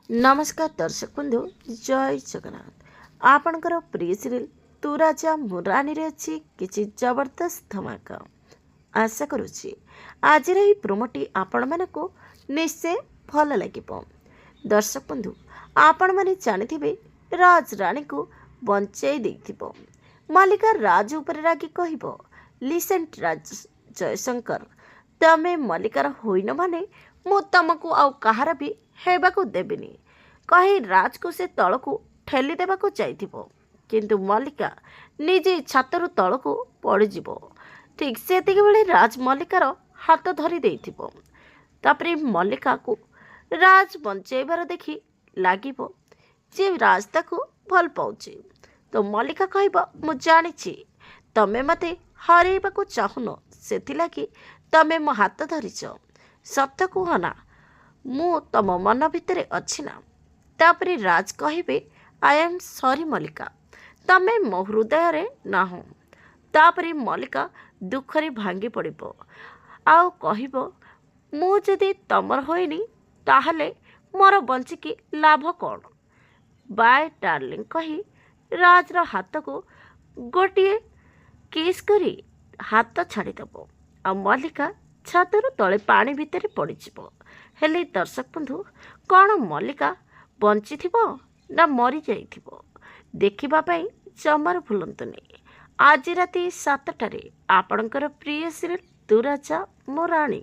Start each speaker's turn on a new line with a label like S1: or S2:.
S1: नमस्कार दर्शक बंधु जय जगन्नाथ आपणकर प्रिय सीरियल तू राजा मुरानी रे अच्छी किसी जबरदस्त धमाका आशा करुच्ची आज प्रोमोटी आपण मानक निश्चय भल लगे। दर्शक बंधु आपण मैंने जानी राज रानी को बंचाई देथिबो। मालिका राज उपर रागी कहब लिसेंट राज जयशंकर तमे मल्लिकार होइन माने मु तुमको आउ कहार भी हेबाकू देबिनी कही राज को से तलकू ठेली देबाकू चाहिथिबो किंतु मल्लिका निजे छातरू तलकू पड़ीजिबो। ठीक सेतिक बेले राज मल्लिकार हाथ धरी देथिबो। तापरे मल्लिका को राज बंचेबार देखि लागिबो जे राज ताकू भल पाउची तो मल्लिका कहब मु जानिछि तमे मते हरेबाकू चाहुनो सेथिलागि तमे मो हाथ धरिछ सत कुह ना मु तम मन भितर अच्छी ना। तापरे राज कहबे आई एम सॉरी मल्लिका तमे मो हृदय ना हो। तापरे मल्लिका दुखरे भांगी पड़िबो आउ कहबो मु जदि तमर होइनी ताहले मोर बंचिकी लाभ कौन बाय डार्लिंग कही राजर हाथ को गोटे किस करी हाथ छाड़ीदेव आ मल्लिका छातरू तले पानी भितर पड़ीजिव। हेले दर्शक बंधु कौन मल्लिका बंची ना मरी जाइथिबो देखिबा पई जमार भूलंतुनी। आज राति 7टारे आपणकर प्रिय सीरियल तू राजा मोरानी।